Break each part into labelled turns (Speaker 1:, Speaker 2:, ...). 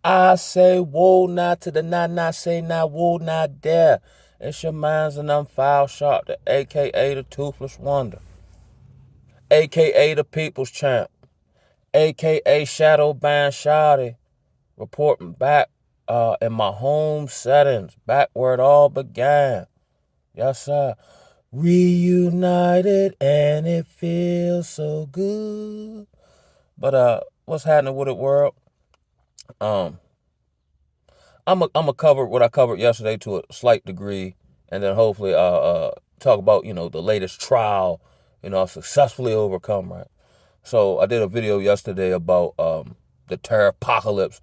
Speaker 1: I say whoa not to the not say not whoa not there. It's your minds and I'm foul sharp, the AKA the Toothless Wonder, AKA the People's Champ, AKA Shadow Band Shotty, reporting back in my home settings, back where it all began. Yes, sir. Reunited and it feels so good. But what's happening with it, world? Um, I'm a cover what I covered yesterday to a slight degree, and then hopefully I'll talk about the latest trial, I successfully overcome, right? So I did a video yesterday about the terror apocalypse,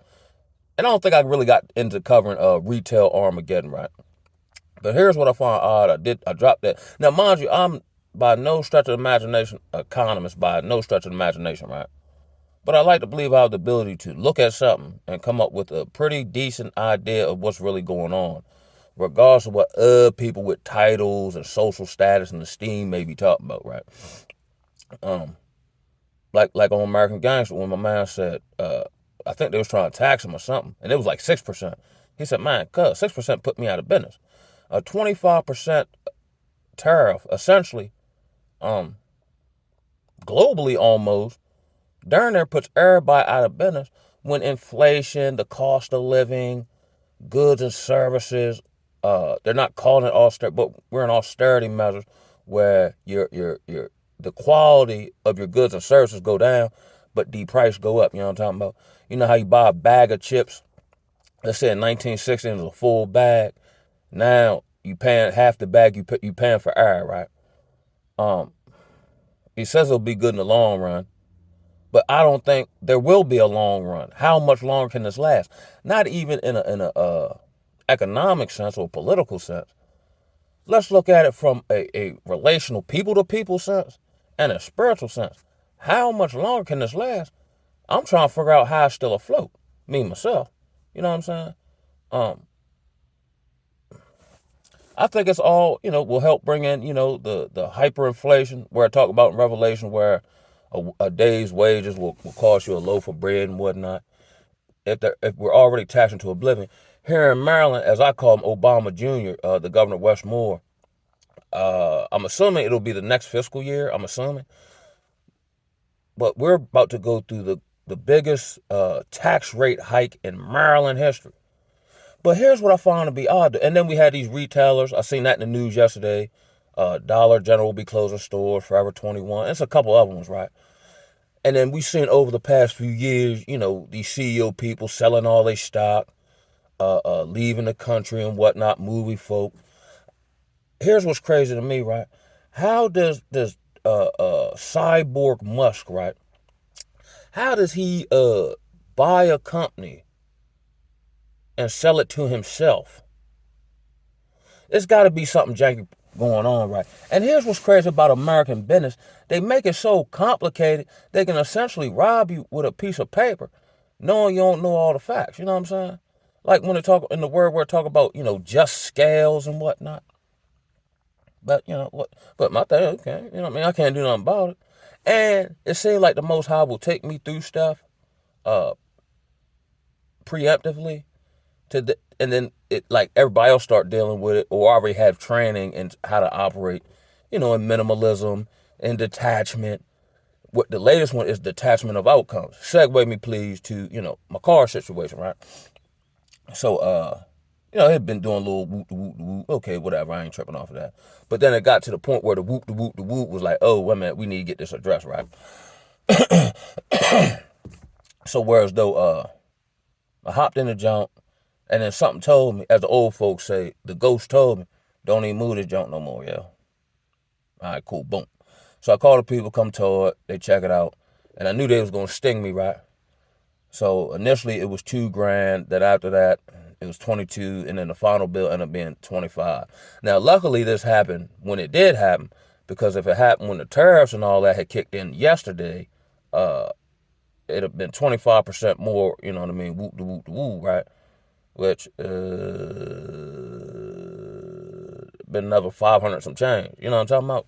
Speaker 1: and I don't think I really got into covering retail Armageddon, right? But here's what I found odd. I dropped that. Now, mind you, I'm by no stretch of the imagination economist, by no stretch of the imagination, right? But I like to believe I have the ability to look at something and come up with a pretty decent idea of what's really going on, regardless of what people with titles and social status and esteem may be talking about, right? Um, like on American Gangster, when my man said, I think they was trying to tax him or something, and it was like 6%. He said, man, cuz 6% put me out of business. A 25% tariff, essentially, um, globally almost, darn near puts everybody out of business when inflation, the cost of living, goods and services, they're not calling it austerity, but we're in austerity measures where your the quality of your goods and services go down, but the price go up. You know what I'm talking about? You know how you buy a bag of chips? Let's say in 1960 it was a full bag. Now you paying half the bag you paying for air, right? Um, he says it'll be good in the long run. But I don't think there will be a long run. How much longer can this last? Not even in a economic sense or political sense. Let's look at it from a relational people to people sense and a spiritual sense. How much longer can this last? I'm trying to figure out how it's still afloat. Me myself. You know what I'm saying? Um, I think it's all, will help bring in, the hyperinflation where I talk about in Revelation where a day's wages will cost you a loaf of bread and whatnot. If we're already taxed into oblivion. Here in Maryland, as I call him, Obama Jr., the governor of Westmore, I'm assuming it'll be the next fiscal year, I'm assuming. But we're about to go through the biggest tax rate hike in Maryland history. But here's what I found to be odd. And then we had these retailers. I seen that in the news yesterday. Dollar General will be closing stores, Forever 21. It's a couple other ones, right? And then we seen over the past few years, these CEO people selling all their stock, leaving the country and whatnot, movie folk. Here's what's crazy to me, right? How does Cyborg Musk, right? How does he buy a company and sell it to himself? There's got to be something janky going on, right? And here's what's crazy about American business. They make it so complicated, they can essentially rob you with a piece of paper, knowing you don't know all the facts. You know what I'm saying? Like when they talk in the word where talk about, just scales and whatnot. But, what? But my thing, okay, you know what I mean? I can't do nothing about it. And it seems like the Most High will take me through stuff uh, preemptively and then it like everybody else start dealing with it or already have training in how to operate, in minimalism and detachment. What the latest one is detachment of outcomes. Segue me please to, my car situation, right? So it had been doing a little whoop de whoop de whoop. Okay, whatever, I ain't tripping off of that. But then it got to the point where the whoop de whoop de whoop was like, oh, wait a minute, we need to get this addressed, right? So whereas though I hopped in the jump, and then something told me, as the old folks say, the ghost told me, don't even move this junk no more, yo. All right, cool, boom. So I called the people, come to it, they check it out, and I knew they was gonna sting me, right? So initially it was $2,000. Then after that it was 22, and then the final bill ended up being 25. Now, luckily this happened when it did happen, because if it happened when the tariffs and all that had kicked in yesterday, it'd have been 25% more. You know what I mean? Whoop de whoop de woo, right? Which been another 500 some change. You know what I'm talking about?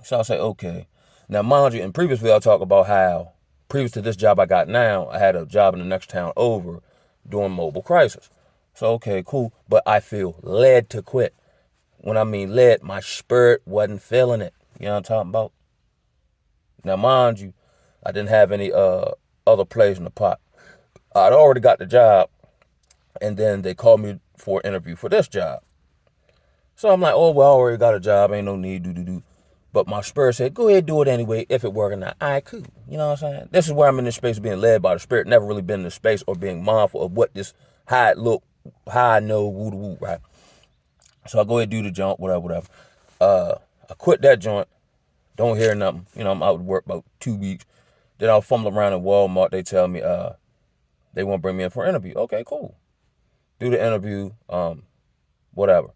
Speaker 1: So I say, okay. Now, mind you, in previous video, I talked about how previous to this job I got now, I had a job in the next town over during mobile crisis. So, okay, cool. But I feel led to quit. When I mean led, my spirit wasn't feeling it. You know what I'm talking about? Now, mind you, I didn't have any other plays in the pot. I'd already got the job, and then they called me for an interview for this job. So I'm like, oh, well, I already got a job. Ain't no need, do. But my spirit said, go ahead, do it anyway, if it working out. All right, cool. You know what I'm saying? This is where I'm in this space of being led by the spirit. Never really been in the space or being mindful of what this, how it look, how I know, woo, right? So I go ahead and do the joint, whatever. I quit that joint. Don't hear nothing. You know, I'm out to work about 2 weeks. Then I'll fumble around in Walmart. They tell me they want to bring me in for an interview. Okay, cool. Do the interview, whatever.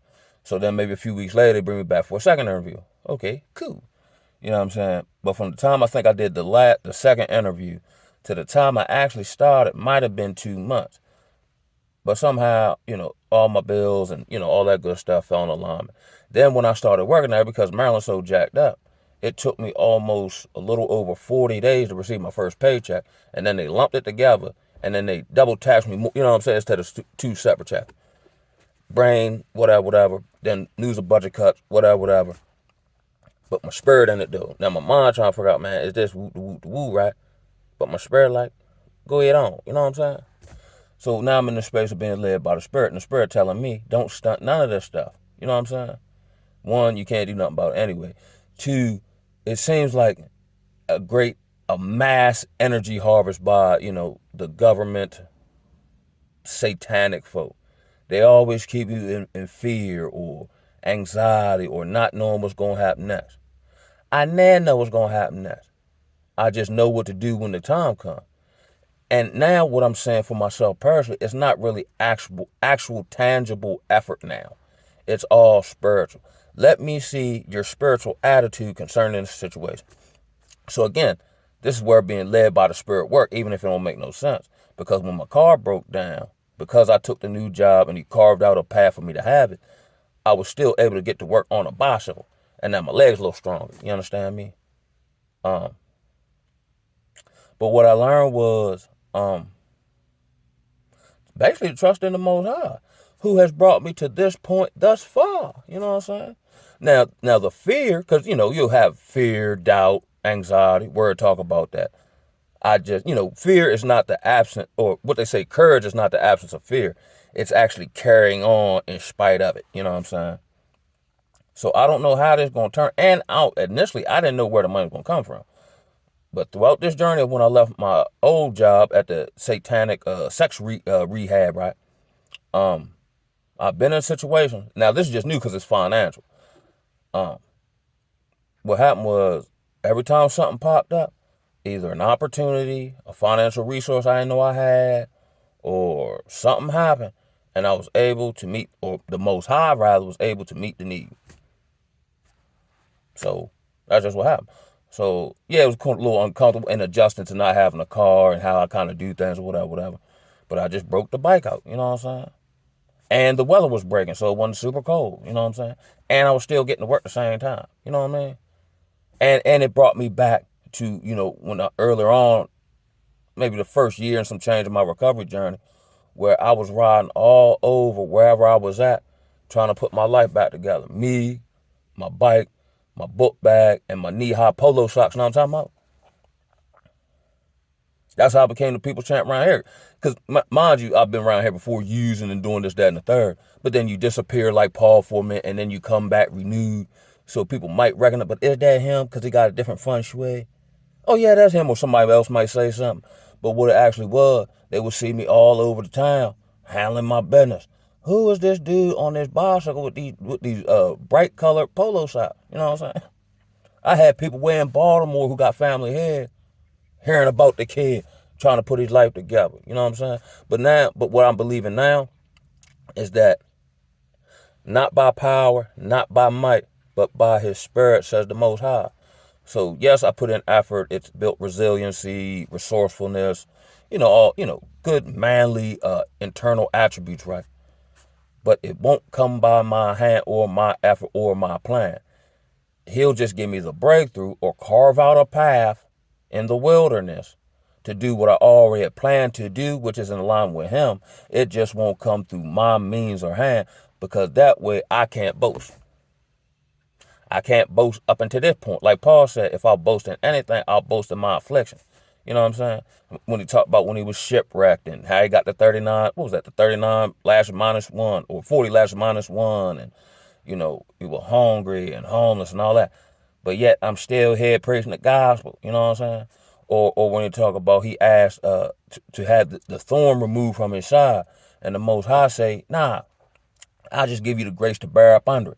Speaker 1: So then maybe a few weeks later, they bring me back for a second interview. Okay, cool. You know what I'm saying? But from the time I think I did the second interview to the time I actually started might have been 2 months. But somehow, you know, all my bills and, you know, all that good stuff fell in alignment. Then when I started working there, because Maryland's so jacked up, it took me almost a little over 40 days to receive my first paycheck. And then they lumped it together, and then they double taxed me, you know what I'm saying, instead of two separate checks. Brain, whatever. Then news of budget cuts, whatever. But my spirit in it, though. Now, my mind trying to figure out, man, is this woo, right? But my spirit like, go ahead on. You know what I'm saying? So now I'm in the space of being led by the spirit, and the spirit telling me, don't stunt none of this stuff. You know what I'm saying? One, you can't do nothing about it anyway. Two, it seems like a mass energy harvest by, you know, the government satanic folk. They always keep you in fear or anxiety or not knowing what's going to happen next. I never know what's going to happen next. I just know what to do when the time comes. And now what I'm saying for myself personally, it's not really actual tangible effort now. It's all spiritual. Let me see your spiritual attitude concerning this situation. So again, this is where being led by the spirit work, even if it don't make no sense. Because when my car broke down, because I took the new job and he carved out a path for me to have it, I was still able to get to work on a bicycle. And now my legs a little stronger. You understand me? But what I learned was basically trust in the Most High, who has brought me to this point thus far. You know what I'm saying? Now the fear, because, you know, you'll have fear, doubt, anxiety. Word talk about that. I just, you know, fear is not the absence, or what they say, courage is not the absence of fear. It's actually carrying on in spite of it. You know what I'm saying? So I don't know how this is going to turn. And out initially, I didn't know where the money was going to come from. But throughout this journey, when I left my old job at the satanic sex rehab, right? I've been in a situation. Now this is just new because it's financial. What happened was every time something popped up, either an opportunity, a financial resource I didn't know I had, or something happened, and I was able to meet, or the Most High rather was able to meet the need. So that's just what happened. So yeah, it was a little uncomfortable and adjusting to not having a car and how I kind of do things or whatever. But I just broke the bike out, you know what I'm saying? And the weather was breaking, so it wasn't super cold, you know what I'm saying? And I was still getting to work at the same time, you know what I mean? And it brought me back to, you know, when earlier on, maybe the first year and some change in my recovery journey, where I was riding all over wherever I was at, trying to put my life back together. Me, my bike, my book bag, and my knee-high polo socks. You know what I'm talking about? That's how I became the people champ around here. Because, mind you, I've been around here before using and doing this, that, and the third. But then you disappear like Paul for a minute, and then you come back renewed. So people might recognize, but is that him? Because he got a different feng shui. Oh, yeah, that's him. Or somebody else might say something. But what it actually was, they would see me all over the town, handling my business. Who is this dude on this bicycle with these bright colored polo socks? You know what I'm saying? I had people way in Baltimore who got family here hearing about the kid trying to put his life together. You know what I'm saying? But what I'm believing now is that not by power, not by might, but by his spirit, says the Most High. So yes, I put in effort. It's built resiliency, resourcefulness, all good manly internal attributes, right? But it won't come by my hand or my effort or my plan. He'll just give me the breakthrough or carve out a path in the wilderness to do what I already had planned to do, which is in line with him. It just won't come through my means or hand, because that way I can't boast. I can't boast up until this point. Like Paul said, if I boast in anything, I'll boast in my affliction. You know what I'm saying? When he talked about when he was shipwrecked and how he got the 39, what was that, the 39 lashes minus one, or 40 lashes minus one, and, he was hungry and homeless and all that. But yet I'm still here preaching the gospel, you know what I'm saying? Or when he talk about he asked to have the thorn removed from his side, and the Most High say, nah, I'll just give you the grace to bear up under it.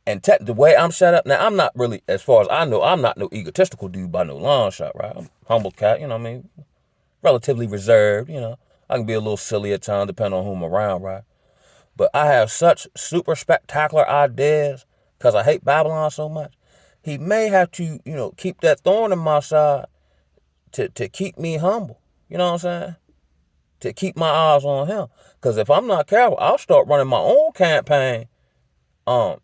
Speaker 1: And the way I'm set up, now I'm not really, as far as I know, I'm not no egotistical dude by no long shot, right? I'm a humble cat, you know what I mean? Relatively reserved, I can be a little silly at times depending on who I'm around, right? But I have such super spectacular ideas because I hate Babylon so much. He may have to, keep that thorn in my side to keep me humble. You know what I'm saying? To keep my eyes on him. Because if I'm not careful, I'll start running my own campaign. And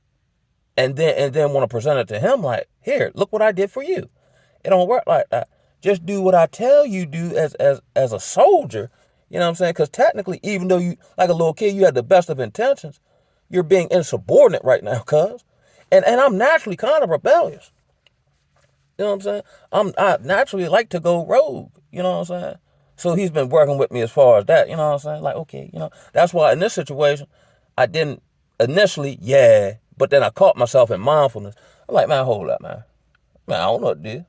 Speaker 1: then want to present it to him like, here, look what I did for you. It don't work like that. Just do what I tell you do as a soldier. You know what I'm saying? Because technically, even though you, like a little kid, you had the best of intentions, you're being insubordinate right now, cuz. And I'm naturally kind of rebellious. You know what I'm saying? I naturally like to go rogue. You know what I'm saying? So he's been working with me as far as that. You know what I'm saying? Like, okay, that's why in this situation, I didn't initially, but then I caught myself in mindfulness. I'm like, man, hold up, man. Man, I don't know what to do.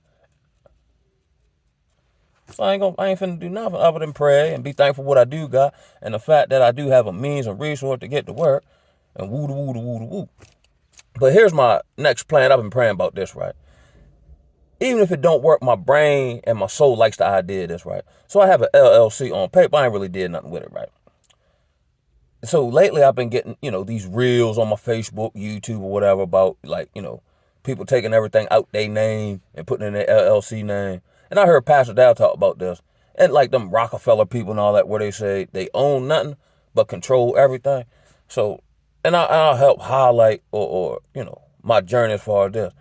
Speaker 1: So I ain't finna do nothing other than pray and be thankful for what I do got, and the fact that I do have a means and resource to get to work, and woo da woo da woo da woo. But here's my next plan. I've been praying about this, right? Even if it don't work, my brain and my soul likes the idea of this, right? So I have an LLC on paper. I ain't really did nothing with it, right? So lately I've been getting, these reels on my Facebook, YouTube, or whatever about, like, people taking everything out their name and putting in their LLC name. And I heard Pastor Dow talk about this. And like them Rockefeller people and all that, where they say they own nothing but control everything. So, and I'll help highlight or my journey as far as this.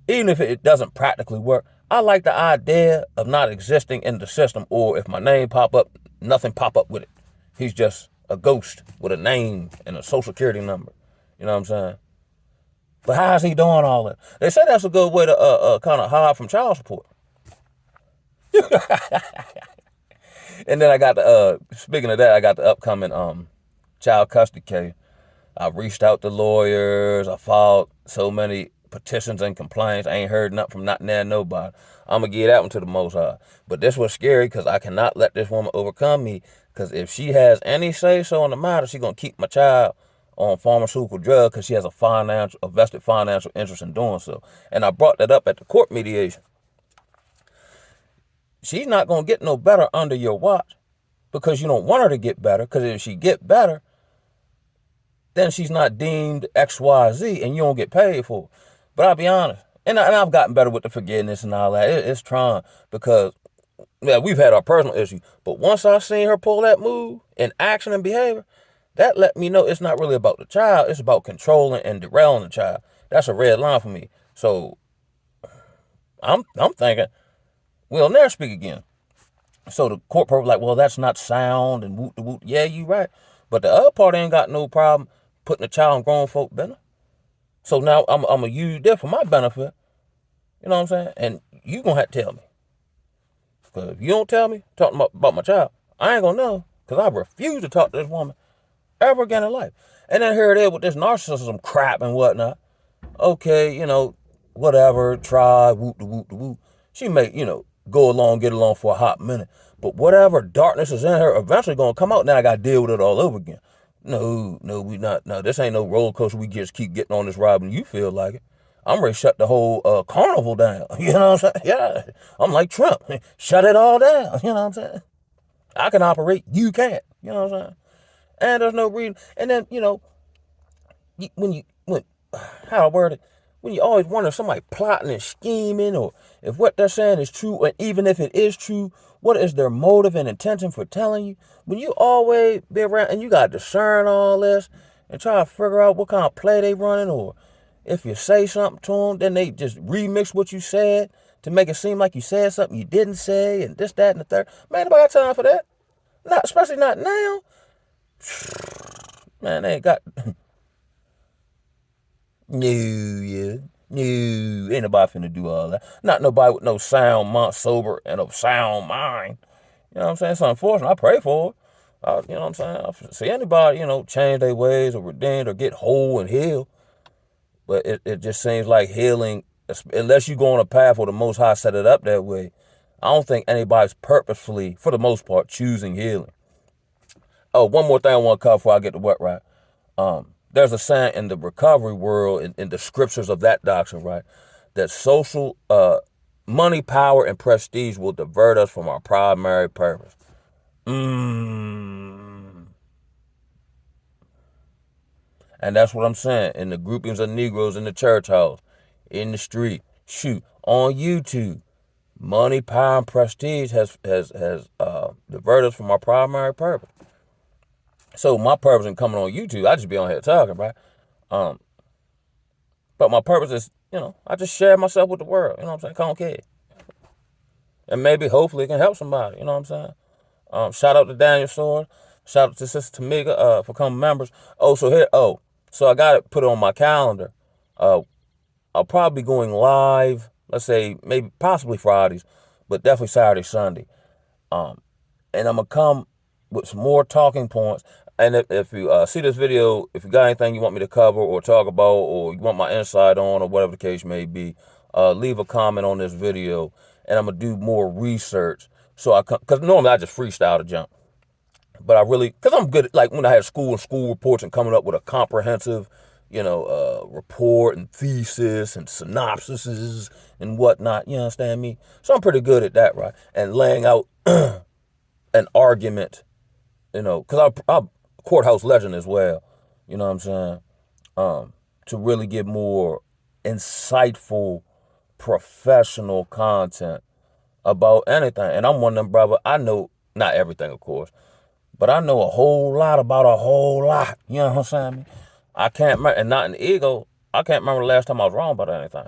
Speaker 1: Even if it doesn't practically work, I like the idea of not existing in the system, or if my name pop up, nothing pop up with it. He's just a ghost with a name and a social security number. You know what I'm saying? But how is he doing all that? They say that's a good way to kind of hide from child support. And then I got speaking of that, I got the upcoming child custody case. I've reached out to lawyers. I filed so many petitions and complaints. I ain't heard nothing from not there nobody. I'm going to give that one to the Most High. But this was scary because I cannot let this woman overcome me, because if she has any say-so on the matter, she's going to keep my child on pharmaceutical drugs because she has a vested financial interest in doing so. And I brought that up at the court mediation. She's not going to get no better under your watch because you don't want her to get better, because if she get better, then she's not deemed XYZ and you don't get paid for it. But I'll be honest, and I've gotten better with the forgiveness and all that. It's trying, because we've had our personal issues. But once I seen her pull that move in action and behavior, that let me know it's not really about the child. It's about controlling and derailing the child. That's a red line for me. So I'm thinking we'll never speak again. So the court part was like, well, that's not sound and whoop de whoop. Yeah, you right. But the other part ain't got no problem putting the child in grown folk business. So now I'm going to use this for my benefit. You know what I'm saying? And you going to have to tell me. Because if you don't tell me, talking about my child, I ain't going to know. Because I refuse to talk to this woman ever again in life. And then here it is with this narcissism crap and whatnot. Okay, whatever, try, whoop de whoop de whoop. She may, go along, get along for a hot minute. But whatever darkness is in her eventually going to come out. Now I got to deal with it all over again. No, we not. No, this ain't no roller coaster. We just keep getting on this ride when you feel like it. I'm ready to shut the whole carnival down. You know what I'm saying? Yeah, I'm like Trump. Shut it all down. You know what I'm saying? I can operate. You can't. You know what I'm saying? And there's no reason. And then, when how I word it, when you always wonder if somebody plotting and scheming, or if what they're saying is true, and even if it is true, what is their motive and intention for telling you? When you always be around and you got to discern all this and try to figure out what kind of play they running, or if you say something to them, then they just remix what you said to make it seem like you said something you didn't say and this, that, and the third. Man, nobody got time for that. Not, especially not now. Man, they ain't got... No, yeah. No, ain't nobody finna do all that. Not nobody with no sound mind, sober, and a sound mind. You know what I'm saying? It's unfortunate. I pray for it. You know what I'm saying? I see anybody, change their ways or redeemed or get whole and heal. But it just seems like healing, unless you go on a path where the Most High set it up that way, I don't think anybody's purposefully, for the most part, choosing healing. Oh, one more thing I want to cover before I get to what, right? There's a saying in the recovery world, in the scriptures of that doctrine, right, that social money, power, and prestige will divert us from our primary purpose. And that's what I'm saying. In the groupings of Negroes in the church house, in the street, shoot, on YouTube, money, power, and prestige has diverted us from our primary purpose. So my purpose in coming on YouTube, I just be on here talking, right? But my purpose is, I just share myself with the world. You know what I'm saying? Come on, kid. And maybe, hopefully, it can help somebody. You know what I'm saying? Shout out to Daniel Sword. Shout out to Sister Tamika for coming members. So I got it put on my calendar. I'll probably be going live, let's say, maybe possibly Fridays, but definitely Saturday, Sunday. And I'm going to come with some more talking points. And if you see this video, if you got anything you want me to cover or talk about, or you want my insight on, or whatever the case may be, leave a comment on this video, and I'm going to do more research. So because normally I just freestyle to jump. But I really, because I'm good at, like, when I had school reports and coming up with a comprehensive, report and thesis and synopsises and whatnot, you understand me? So I'm pretty good at that, right? And laying out an argument, because I'm courthouse legend as well, you know what I'm saying? To really get more insightful, professional content about anything. And I'm one of them, brother, I know, not everything, of course, but I know a whole lot about a whole lot. You know what I'm saying? I can't remember, and not an ego, I can't remember the last time I was wrong about anything.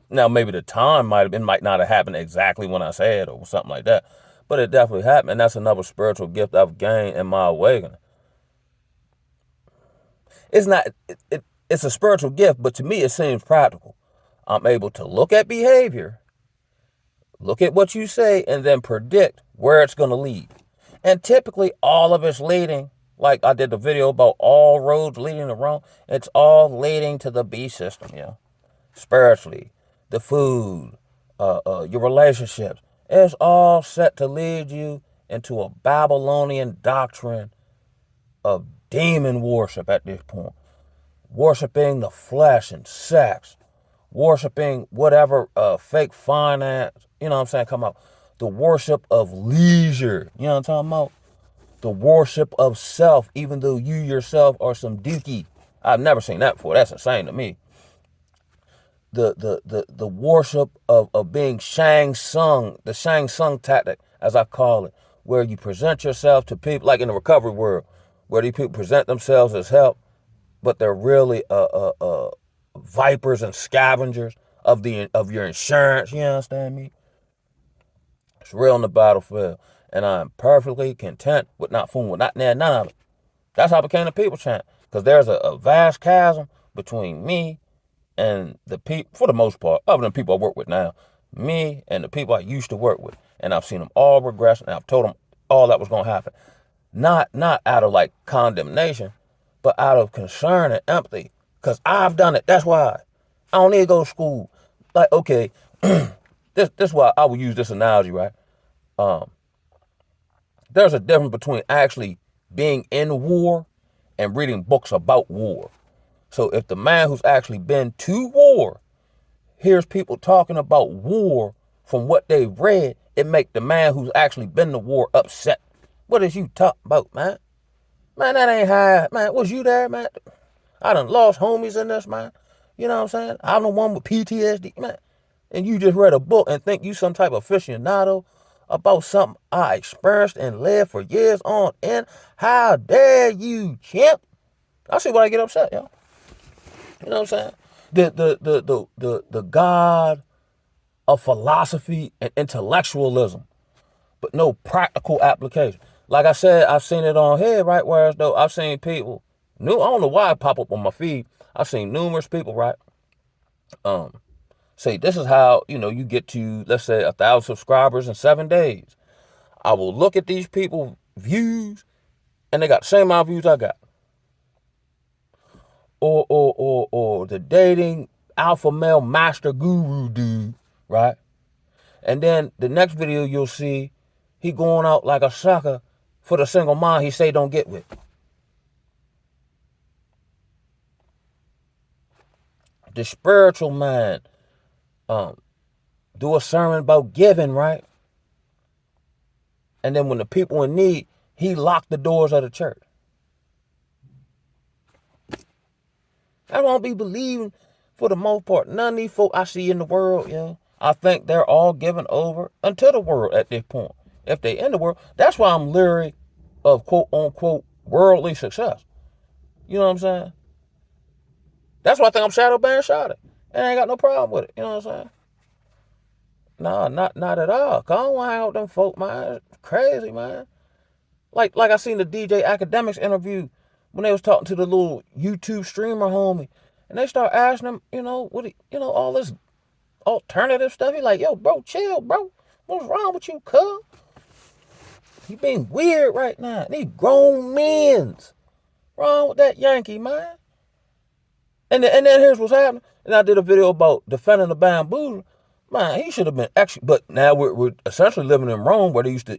Speaker 1: Now, maybe the time might not have happened exactly when I said or something like that, but it definitely happened, and that's another spiritual gift I've gained in my awakening. It's not, it's a spiritual gift, but to me it seems practical. I'm able to look at behavior, look at what you say, and then predict where it's going to lead. And typically all of it's leading, like I did the video about all roads leading to Rome, it's all leading to the B system, spiritually, the food, your relationships. It's all set to lead you into a Babylonian doctrine of demon worship at this point. Worshiping the flesh and sex. Worshiping whatever fake finance, you know what I'm saying, come out. The worship of leisure, you know what I'm talking about? The worship of self, even though you yourself are some dookie. I've never seen that before. That's insane to me. The worship of being Shang Tsung, the Shang Tsung tactic, as I call it, where you present yourself to people, like in the recovery world, where these people present themselves as help, but they're really vipers and scavengers of your insurance. You understand me? It's real in the battlefield, and I am perfectly content with not fooling with none of it. That's how I became the people champ, because there's a vast chasm between me and the people, for the most part, other than people I work with now, me and the people I used to work with, and I've seen them all regress, and I've told them all that was going to happen. Not out of like condemnation, but out of concern and empathy, because I've done it. That's why I don't need to go to school. Like, okay, this is why I would use this analogy, right? There's a difference between actually being in war and reading books about war. So if the man who's actually been to war hears people talking about war from what they've read, it make the man who's actually been to war upset. What is you talking about, man? Man, that ain't how, man, was you there, man? I done lost homies in this, man. You know what I'm saying? I'm the one with PTSD, man. And you just read a book and think you some type of aficionado about something I experienced and lived for years on end. How dare you, chimp? I see why I get upset, y'all. You know what I'm saying? The God of philosophy and intellectualism, but no practical application. Like I said, I've seen it on here, right? Whereas though I've seen people, I don't know why it pop up on my feed. I've seen numerous people, right? Say this is how you get to, let's say, 1,000 subscribers in 7 days. I will look at these people views, and they got the same amount of views I got. Or the dating alpha male master guru dude, right? And then the next video you'll see, he going out like a sucker for the single mom he say don't get with. The spiritual man, do a sermon about giving, right? And then when the people in need, he locked the doors of the church. I won't be believing for the most part. None of these folk I see in the world, I think they're all given over unto the world at this point. If they in the world, that's why I'm leery of quote unquote worldly success. You know what I'm saying? That's why I think I'm shadow banned shot. And I ain't got no problem with it. You know what I'm saying? Nah, not at all. Cause I don't want to hang out with them folk, man. It's crazy, man. Like I seen the DJ Academics interview when they was talking to the little YouTube streamer homie, and they start asking him, all this alternative stuff. He like, yo, bro, chill, bro. What's wrong with you, cuz? You being weird right now. These grown men's wrong with that Yankee, man. And then here's what's happening. And I did a video about defending the bamboozler. Man, he should have been actually, but now we're essentially living in Rome where they used to,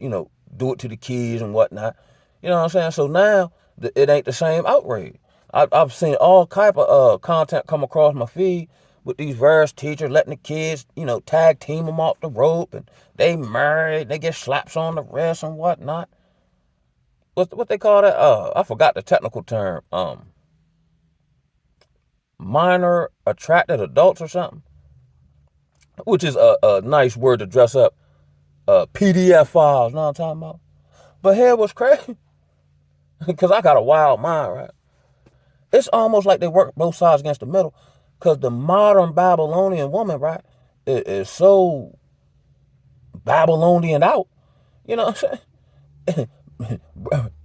Speaker 1: do it to the kids and whatnot. You know what I'm saying? So now it ain't the same outrage. I've seen all type of content come across my feed with these various teachers letting the kids, tag team them off the rope, and they married, they get slaps on the wrist and whatnot. What they call that? I forgot the technical term. Minor attracted adults or something, which is a nice word to dress up PDF files. Know what I'm talking about? But here was crazy, because I got a wild mind, right? It's almost like they work both sides against the middle, because the modern Babylonian woman, right, is so Babylonian out. You know what I'm saying?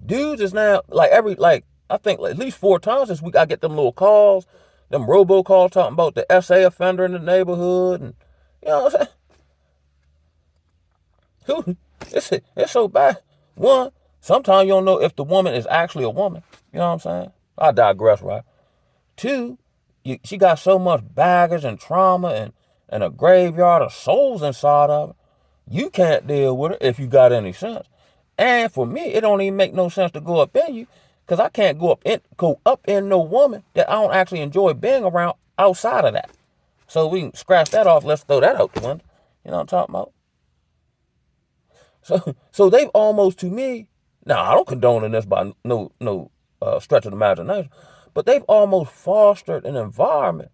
Speaker 1: Dudes is now, I think at least 4 times this week, I get them little calls, them robocalls talking about the SA offender in the neighborhood, and you know what I'm saying? It's so bad. One, sometimes you don't know if the woman is actually a woman. You know what I'm saying? I digress, right? 2, she got so much baggage and trauma and a graveyard of souls inside of her. You can't deal with it if you got any sense. And for me, it don't even make no sense to go up in you, because I can't go up in no woman that I don't actually enjoy being around outside of that. So we can scratch that off. Let's throw that out the window. You know what I'm talking about? So they've almost, to me, now I don't condone this by no stretch of the imagination, but they've almost fostered an environment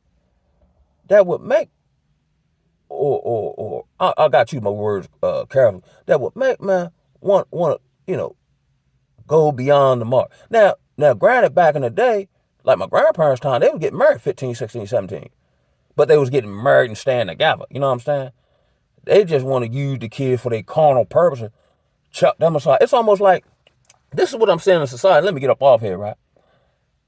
Speaker 1: that would make, or I got to use my words carefully, that would make man want to, go beyond the mark. Now, granted, back in the day, like my grandparents' time, they would get married 15, 16, 17. But they was getting married and staying together. You know what I'm saying? They just want to use the kids for their carnal purposes, chuck them aside. It's almost like, this is what I'm saying in society. Let me get up off here, right?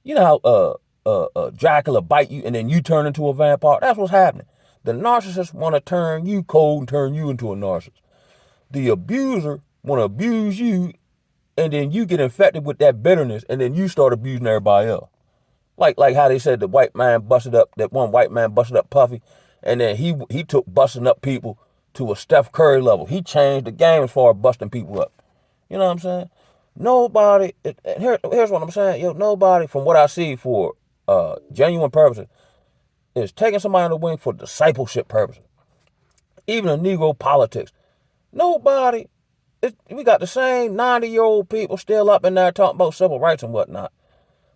Speaker 1: You know how Dracula bite you and then you turn into a vampire? That's what's happening. The narcissist want to turn you cold and turn you into a narcissist. The abuser want to abuse you, and then you get infected with that bitterness, and then you start abusing everybody else. Like how they said that one white man busted up Puffy, and then he took busting up people to a Steph Curry level. He changed the game as far as busting people up. You know what I'm saying? Nobody, here's what I'm saying, nobody, from what I see, for genuine purposes, is taking somebody in the wing for discipleship purposes. Even in Negro politics. Nobody, we got the same 90-year-old people still up in there talking about civil rights and whatnot.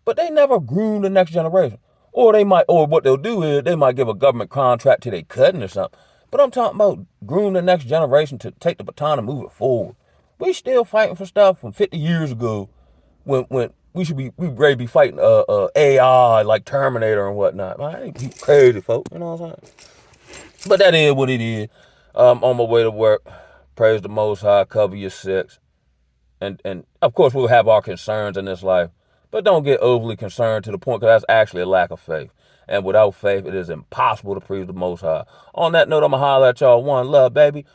Speaker 1: But they never groom the next generation. Or what they'll do is they might give a government contract to their cousin or something. But I'm talking about groom the next generation to take the baton and move it forward. We still fighting for stuff from 50 years ago when we ready to be fighting AI like Terminator and whatnot. Man, I ain't crazy, folks. You know what I'm saying? But that is what it is. On my way to work, praise the Most High, cover your six, and of course we'll have our concerns in this life, but don't get overly concerned to the point because that's actually a lack of faith. And without faith, it is impossible to please the Most High. On that note, I'm gonna holler at y'all. One love, baby.